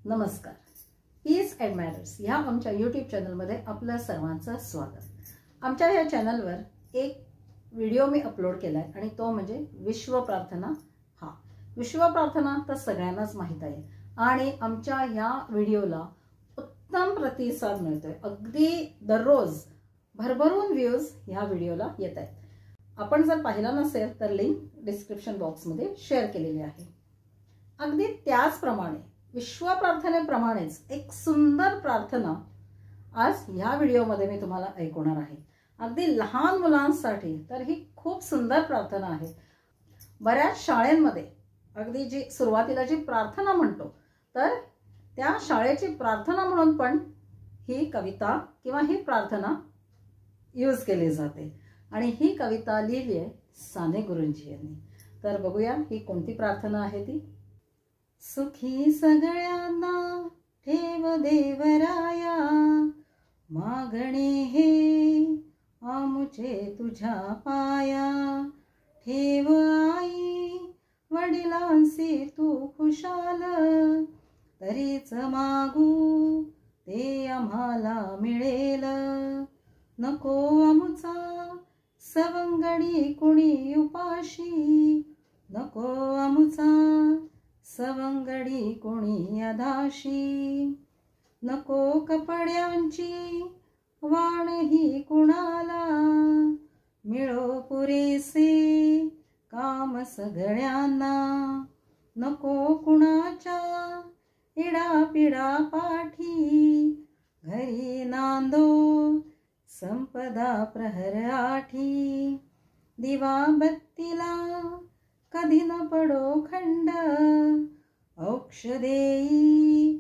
नमस्कार. Peace and manners ह्या आमच्या यूट्यूब चॅनलमध्ये आपल्या सर्वांचं स्वागत. आमच्या या चॅनलवर एक व्हिडिओ मी अपलोड केला आहे आणि तो म्हणजे विश्व प्रार्थना. हा विश्व प्रार्थना तर सगळ्यांनाच माहीत आहे आणि आमच्या ह्या व्हिडिओला उत्तम प्रतिसाद मिळतोय. अगदी दररोज भरभरून व्ह्यूज ह्या व्हिडिओला येत आहेत. आपण जर पाहिला नसेल तर लिंक डिस्क्रिप्शन बॉक्समध्ये शेअर केलेली आहे. अगदी त्याचप्रमाणे विश्व प्रार्थनेप्रमाणेच एक सुंदर प्रार्थना आज ह्या व्हिडिओमध्ये मी तुम्हाला ऐकवणार आहे. अगदी लहान मुलांसाठी तर ही खूप सुंदर प्रार्थना आहे. बऱ्याच शाळेंमध्ये अगदी जी सुरुवातीला जी प्रार्थना म्हणतो तर त्या शाळेची प्रार्थना म्हणून पण ही कविता किंवा ही प्रार्थना यूज केली जाते आणि ही कविता लिहिली आहे साने गुरुजी यांनी. तर बघूया ही कोणती प्रार्थना आहे ती. सुखी सगळ्यांना ठेव देवराया, मागणे हे आमुचे तुझ्या पाया. ठेव आई वडिलांसी तू खुशाल, तरीच मागू ते आम्हाला मिळेल. नको आमुचा सवंगडी कुणी उपाशी, नको आमुचा सवंगडी कोणी अदाशी. नको कपड्यांची वाण ही कुणाला, मिळो पुरेसे काम सगळ्यांना. नको कुणाच्या इडापिडा पाठी, घरी नांदो संपदा प्रहर आठी. दिवा बत्तीला कधी न पडो खंड, औक्ष देई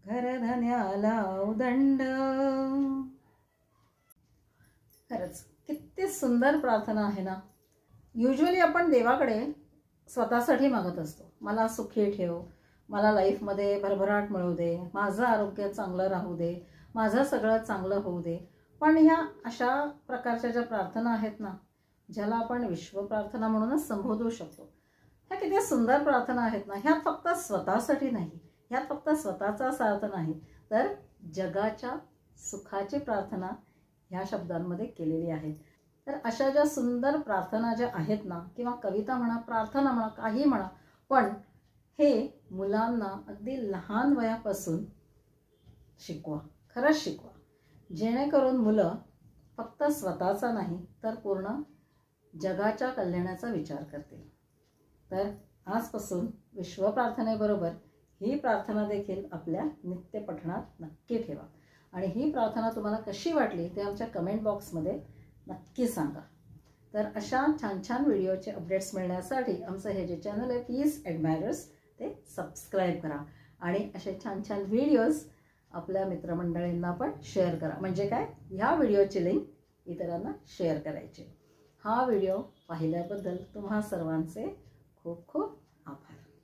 घरधन्याला उदंड. खरंच किती सुंदर प्रार्थना आहे ना. युजुअली आपण देवाकडे स्वतःसाठी मागत असतो. मला सुखी ठेव, मला लाईफमध्ये भरभराट मिळू दे, माझं आरोग्य चांगलं राहू दे, माझं सगळं चांगलं होऊ दे. पण ह्या अशा प्रकारच्या ज्या प्रार्थना आहेत ना, ज्याला आपण विश्व प्रार्थना म्हणूनच संबोधू शकतो, ह्या किती सुंदर प्रार्थना आहेत ना. ह्यात फक्त स्वतःसाठी नाही, ह्यात फक्त स्वतःचा स्वार्थ नाही, तर जगाच्या सुखाची प्रार्थना ह्या शब्दांमध्ये केलेली आहे. तर अशा ज्या सुंदर प्रार्थना ज्या आहेत ना, किंवा कविता म्हणा, प्रार्थना म्हणा, काही म्हणा, पण हे मुलांना अगदी लहान वयापासून शिकवा, खरंच शिकवा, जेणेकरून मुलं फक्त स्वतःचा नाही तर पूर्ण जगाच्या कल्याणाचा विचार करतील. तर आजपासून विश्व प्रार्थनेबरोबर ही प्रार्थना देखील आपल्या नित्य पठणात नक्की ठेवा. आणि ही प्रार्थना तुम्हाला कशी वाटली ते आमच्या कमेंट बॉक्समध्ये नक्की सांगा. तर अशा छान छान व्हिडिओचे अपडेट्स मिळण्यासाठी आमचं हे जे चॅनल आहे पीस अँड मॅनर्स ते सबस्क्राईब करा. आणि असे छान छान व्हिडिओज आपल्या मित्रमंडळींना पण शेअर करा. म्हणजे काय, ह्या व्हिडिओची लिंक इतरांना शेअर करायची. हा व्हिडिओ पाहिल्याबद्दल तुम्हा सर्वांचे खूप खूप